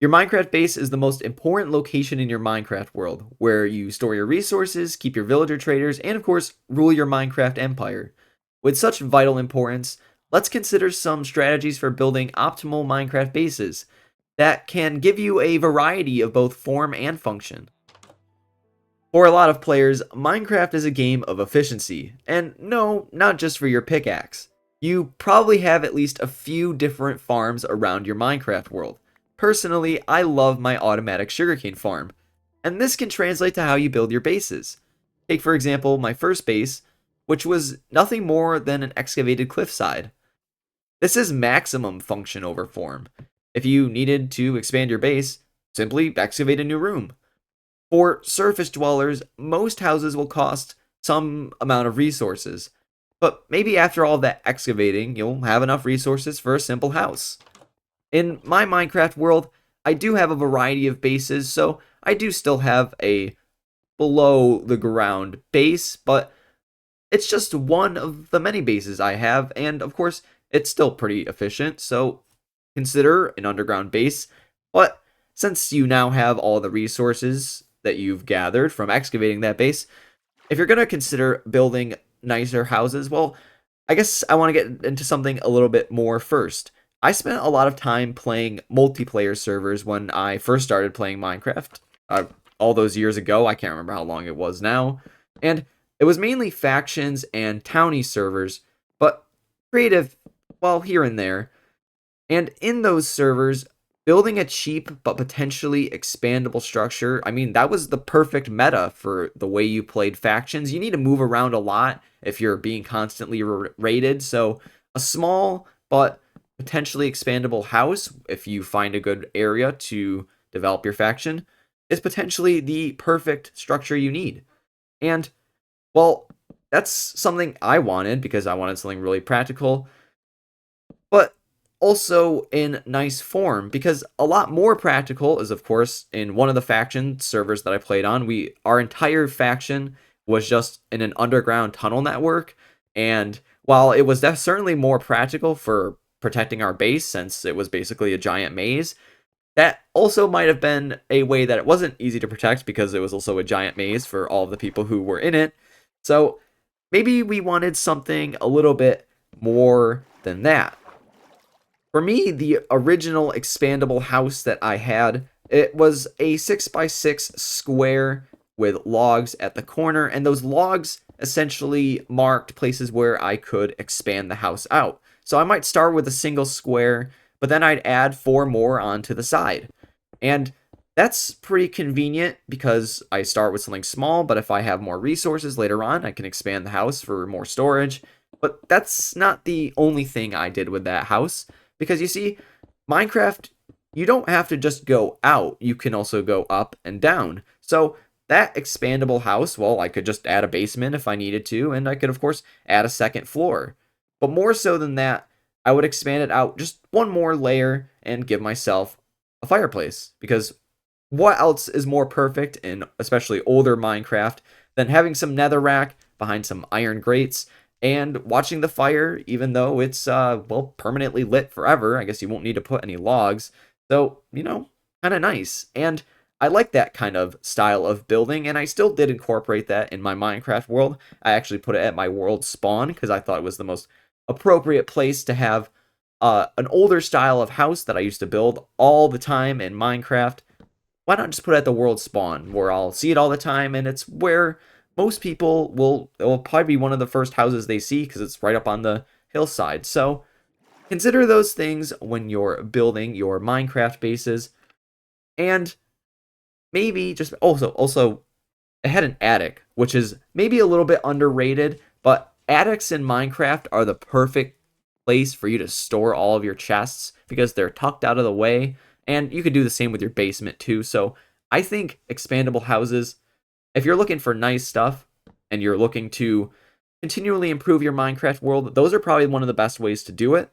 Your Minecraft base is the most important location in your Minecraft world, where you store your resources, keep your villager traders, and of course, rule your Minecraft empire. With such vital importance, let's consider some strategies for building optimal Minecraft bases that can give you a variety of both form and function. For a lot of players, Minecraft is a game of efficiency, and no, not just for your pickaxe. You probably have at least a few different farms around your Minecraft world. Personally, I love my automatic sugarcane farm, and this can translate to how you build your bases. Take, for example, my first base, which was nothing more than an excavated cliffside. This is maximum function over form. If you needed to expand your base, simply excavate a new room. For surface dwellers, most houses will cost some amount of resources, but maybe after all that excavating, you'll have enough resources for a simple house. In my Minecraft world, I do have a variety of bases, so I do still have a below the ground base, but it's just one of the many bases I have, and of course, it's still pretty efficient, so consider an underground base. But since you now have all the resources that you've gathered from excavating that base, if you're going to consider building nicer houses, well, I guess I want to get into something a little bit more first. I spent a lot of time playing multiplayer servers when I first started playing Minecraft. All those years ago, I can't remember how long it was now. And it was mainly factions and townie servers, but creative, well, here and there. And in those servers, building a cheap but potentially expandable structure, I mean, that was the perfect meta for the way you played factions. You need to move around a lot if you're being constantly raided. So a small but potentially expandable house, if you find a good area to develop your faction, is potentially the perfect structure you need. And, well, that's something I wanted because I wanted something really practical, but also in nice form, because a lot more practical is, of course, in one of the faction servers that I played on, our entire faction was just in an underground tunnel network. And while it was certainly more practical for protecting our base, since it was basically a giant maze, that also might have been a way that it wasn't easy to protect because it was also a giant maze for all of the people who were in it. So maybe we wanted something a little bit more than that. For me, the original expandable house that I had, it was a 6x6 square with logs at the corner, and those logs essentially marked places where I could expand the house out. So I might start with a single square, but then I'd add 4 more onto the side. And that's pretty convenient because I start with something small, but if I have more resources later on, I can expand the house for more storage. But that's not the only thing I did with that house. Because you see, Minecraft, you don't have to just go out, you can also go up and down. So that expandable house, well, I could just add a basement if I needed to, and I could, of course, add a second floor. But more so than that, I would expand it out just one more layer and give myself a fireplace. Because what else is more perfect in especially older Minecraft than having some netherrack behind some iron grates and watching the fire, even though it's well, permanently lit forever. I guess you won't need to put any logs. So, kind of nice. And I like that kind of style of building, and I still did incorporate that in my Minecraft world. I actually put it at my world spawn because I thought it was the most appropriate place to have an older style of house that I used to build all the time in Minecraft. Why not just put it at the world spawn where I'll see it all the time, and it's where most people it will probably be one of the first houses they see because it's right up on the hillside. So consider those things when you're building your Minecraft bases. And maybe just also it had an attic, which is maybe a little bit underrated, but attics in Minecraft are the perfect place for you to store all of your chests because they're tucked out of the way, and you could do the same with your basement too. So I think expandable houses, if you're looking for nice stuff and you're looking to continually improve your Minecraft world, those are probably one of the best ways to do it.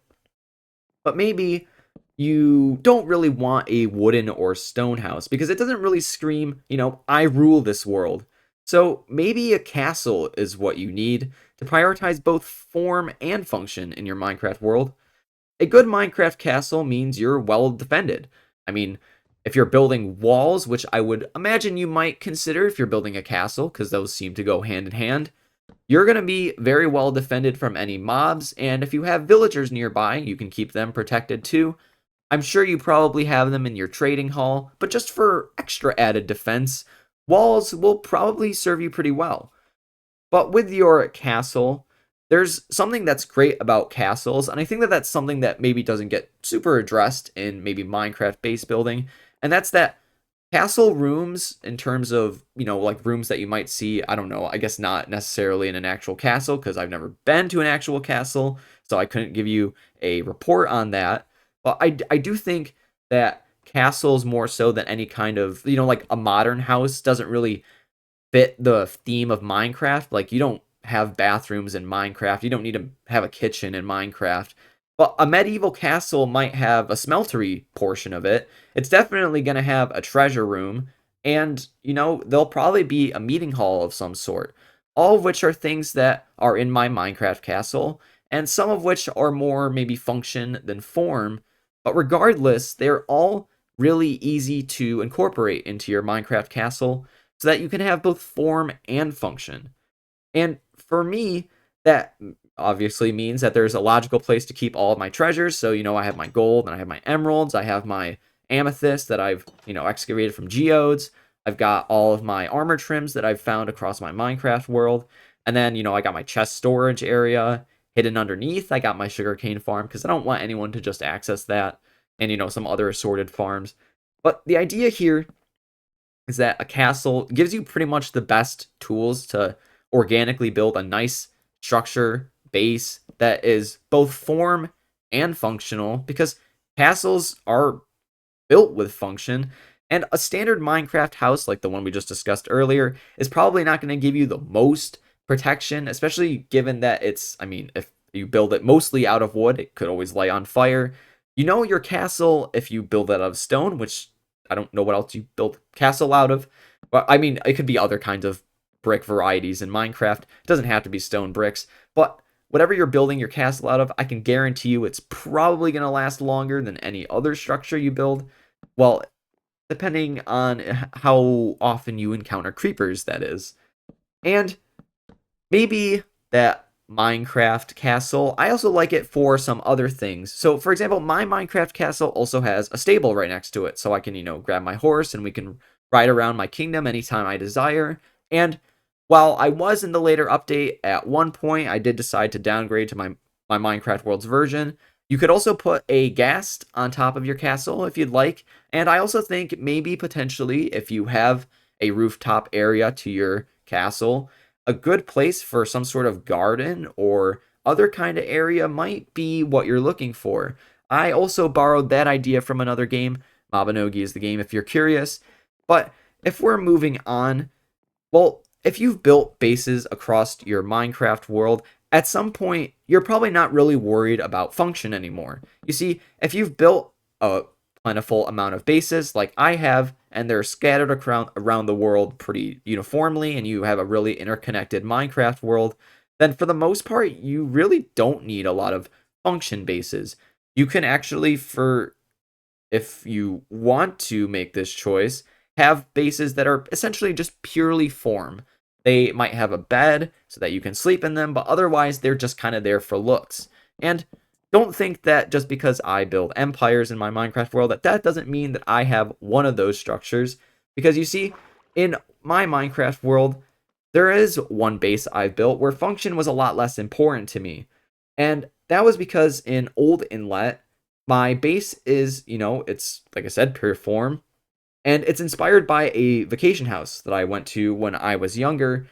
But maybe you don't really want a wooden or stone house because it doesn't really scream, I rule this world. So maybe a castle is what you need to prioritize both form and function in your Minecraft world. A good Minecraft castle means you're well defended. I mean, If you're building walls, which I would imagine you might consider if you're building a castle, because those seem to go hand in hand, you're going to be very well defended from any mobs, and if you have villagers nearby, you can keep them protected too. I'm sure you probably have them in your trading hall, but just for extra added defense, walls will probably serve you pretty well. But with your castle, there's something that's great about castles, and I think that that's something that maybe doesn't get super addressed in maybe Minecraft base building, and that's that castle rooms, in terms of, like rooms that you might see, I don't know, I guess not necessarily in an actual castle, because I've never been to an actual castle, so I couldn't give you a report on that. But I do think that castles, more so than any kind of, like a modern house, doesn't really fit the theme of Minecraft. Like, you don't have bathrooms in Minecraft. You don't need to have a kitchen in Minecraft. But a medieval castle might have a smeltery portion of it. It's definitely going to have a treasure room. And, there'll probably be a meeting hall of some sort. All of which are things that are in my Minecraft castle. And some of which are more maybe function than form. But regardless, they're all really easy to incorporate into your Minecraft castle, so that you can have both form and function. And for me, that obviously means that there's a logical place to keep all of my treasures. So, I have my gold and I have my emeralds, I have my amethyst that I've, excavated from geodes. I've got all of my armor trims that I've found across my Minecraft world. And then, I got my chest storage area hidden underneath. I got my sugarcane farm because I don't want anyone to just access that, and, some other assorted farms. But the idea here is that a castle gives you pretty much the best tools to organically build a nice structure base that is both form and functional, because castles are built with function. And a standard Minecraft house, like the one we just discussed earlier, is probably not going to give you the most protection, especially given that it's, I mean, if you build it mostly out of wood, it could always light on fire. Your castle, if you build it out of stone, which I don't know what else you build castle out of, but I mean, it could be other kinds of brick varieties in Minecraft. It doesn't have to be stone bricks, but whatever you're building your castle out of, I can guarantee you it's probably going to last longer than any other structure you build. Well, depending on how often you encounter creepers, that is. And maybe that Minecraft castle, I also like it for some other things. So, for example, my Minecraft castle also has a stable right next to it, so I can, grab my horse and we can ride around my kingdom anytime I desire. And while I was in the later update, at one point I did decide to downgrade to my Minecraft Worlds version. You could also put a ghast on top of your castle if you'd like. And I also think maybe potentially, if you have a rooftop area to your castle, a good place for some sort of garden or other kind of area might be what you're looking for. I also borrowed that idea from another game. Mabinogi is the game if you're curious. But if we're moving on, well, if you've built bases across your Minecraft world, at some point, you're probably not really worried about function anymore. You see, if you've built a plentiful amount of bases like I have, and they're scattered around the world pretty uniformly, and you have a really interconnected Minecraft world, then for the most part, you really don't need a lot of function bases. You can actually, if you want to make this choice, have bases that are essentially just purely form. They might have a bed so that you can sleep in them, but otherwise they're just kind of there for looks. And don't think that just because I build empires in my Minecraft world, that doesn't mean that I have one of those structures. Because you see, in my Minecraft world, there is one base I've built where function was a lot less important to me. And that was because in Old Inlet, my base is, it's, like I said, pure form. And it's inspired by a vacation house that I went to when I was younger.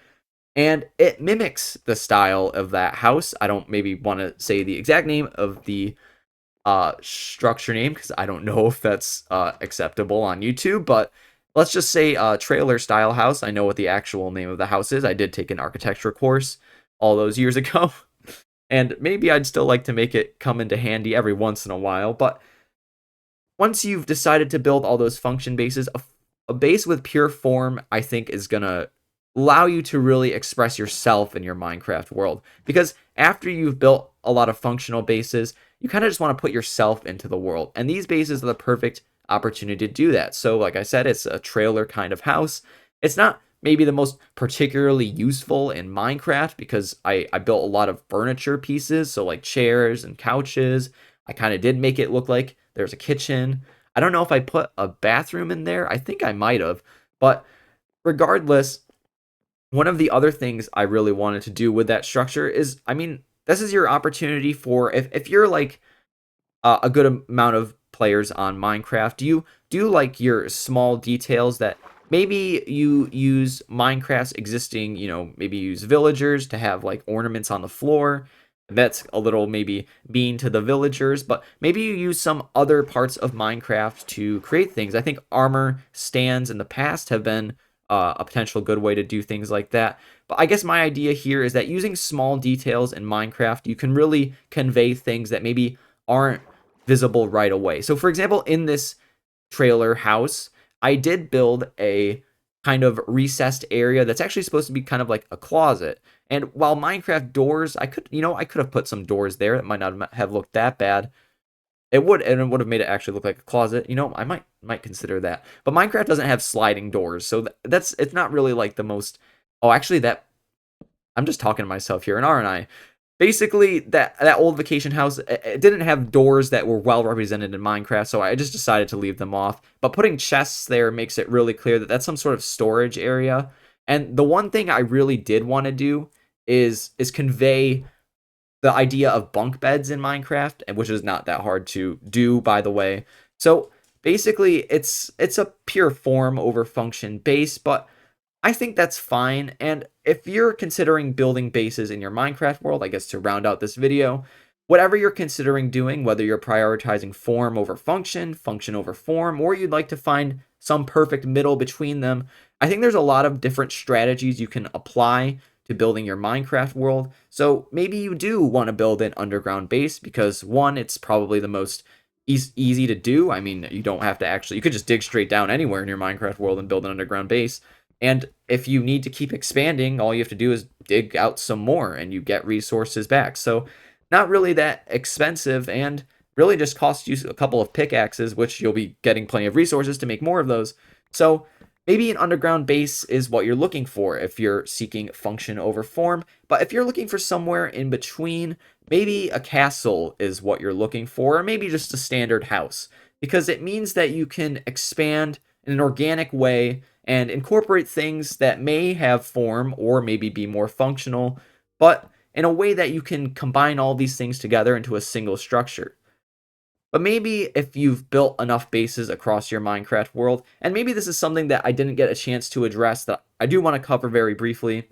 And it mimics the style of that house. I don't maybe want to say the exact name of the structure name, because I don't know if that's acceptable on YouTube. But let's just say trailer style house. I know what the actual name of the house is. I did take an architecture course all those years ago. And maybe I'd still like to make it come into handy every once in a while. But once you've decided to build all those function bases, a base with pure form, I think, is going to allow you to really express yourself in your Minecraft world. Because after you've built a lot of functional bases, you kind of just want to put yourself into the world. And these bases are the perfect opportunity to do that. So, like I said, it's a trailer kind of house. It's not maybe the most particularly useful in Minecraft because I built a lot of furniture pieces, so like chairs and couches. I kind of did make it look like there's a kitchen. I don't know if I put a bathroom in there. I think I might have. But regardless, one of the other things I really wanted to do with that structure is, I mean, this is your opportunity for if you're like a good amount of players on Minecraft, do you like your small details that maybe you use Minecraft's existing, maybe use villagers to have like ornaments on the floor. That's a little maybe mean to the villagers, but maybe you use some other parts of Minecraft to create things. I think armor stands in the past have been a potential good way to do things like that. But I guess my idea here is that using small details in Minecraft, you can really convey things that maybe aren't visible right away. So, for example, in this trailer house, I did build a kind of recessed area that's actually supposed to be kind of like a closet. And while Minecraft doors, I could have put some doors there that might not have looked that bad. It would have made it actually look like a closet. I might consider that. But Minecraft doesn't have sliding doors, so it's not really like the most. Oh, actually, that I'm just talking to myself here, and aren't I? Basically, that old vacation house, it didn't have doors that were well represented in Minecraft, so I just decided to leave them off. But putting chests there makes it really clear that that's some sort of storage area. And the one thing I really did want to do is convey the idea of bunk beds in Minecraft, and which is not that hard to do, by the way. So basically, it's a pure form over function base, but I think that's fine. And if you're considering building bases in your Minecraft world, I guess to round out this video, whatever you're considering doing, whether you're prioritizing form over function, function over form, or you'd like to find some perfect middle between them, I think there's a lot of different strategies you can apply to building your Minecraft world. So maybe you do want to build an underground base because one, it's probably the most easy to do. I mean, you don't have to you could just dig straight down anywhere in your Minecraft world and build an underground base. And if you need to keep expanding, all you have to do is dig out some more and you get resources back. So, not really that expensive and really just costs you a couple of pickaxes, which you'll be getting plenty of resources to make more of those. So, maybe an underground base is what you're looking for if you're seeking function over form. But if you're looking for somewhere in between, maybe a castle is what you're looking for, or maybe just a standard house, because it means that you can expand in an organic way and incorporate things that may have form or maybe be more functional, but in a way that you can combine all these things together into a single structure. But maybe if you've built enough bases across your Minecraft world, and maybe this is something that I didn't get a chance to address that I do want to cover very briefly,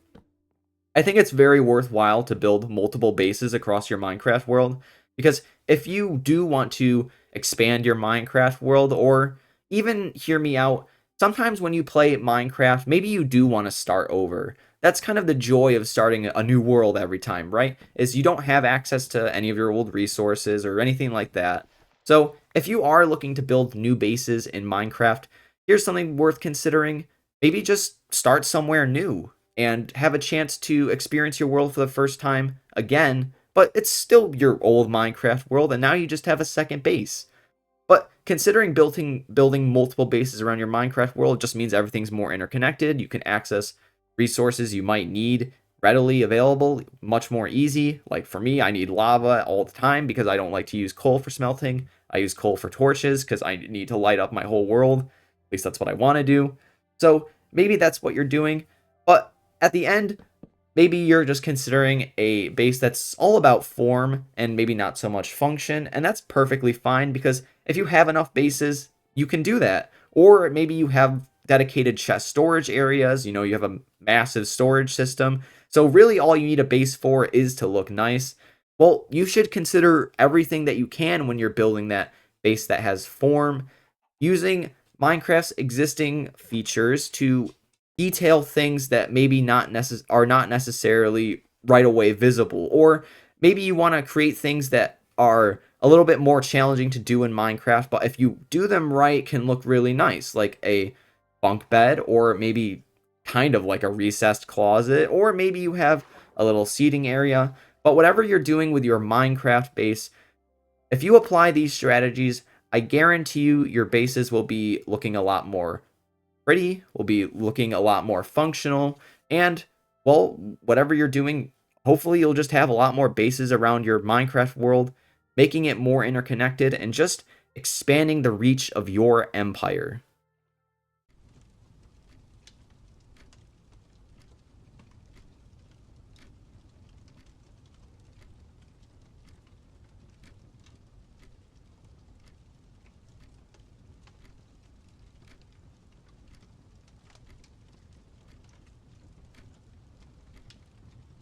I think it's very worthwhile to build multiple bases across your Minecraft world because if you do want to expand your Minecraft world, or even hear me out, sometimes when you play Minecraft, maybe you do want to start over. That's kind of the joy of starting a new world every time, right? Is you don't have access to any of your old resources or anything like that. So, if you are looking to build new bases in Minecraft, here's something worth considering. Maybe just start somewhere new and have a chance to experience your world for the first time again, but it's still your old Minecraft world, and now you just have a second base. But considering building multiple bases around your Minecraft world just means everything's more interconnected. You can access resources you might need readily available, much more easy. Like for me, I need lava all the time because I don't like to use coal for smelting. I use coal for torches because I need to light up my whole world. At least that's what I want to do. So maybe that's what you're doing. But at the end, maybe you're just considering a base that's all about form and maybe not so much function, and that's perfectly fine because if you have enough bases, you can do that. Or maybe you have dedicated chest storage areas, you have a massive storage system. So really all you need a base for is to look nice. Well, you should consider everything that you can when you're building that base that has form, using Minecraft's existing features to detail things that maybe are not necessarily right away visible, or maybe you want to create things that are a little bit more challenging to do in Minecraft, but if you do them right, can look really nice, like a bunk bed, or maybe kind of like a recessed closet, or maybe you have a little seating area. But whatever you're doing with your Minecraft base, if you apply these strategies, I guarantee you your bases will be looking a lot more pretty, will be looking a lot more functional, and, well, whatever you're doing, hopefully you'll just have a lot more bases around your Minecraft world, making it more interconnected and just expanding the reach of your empire.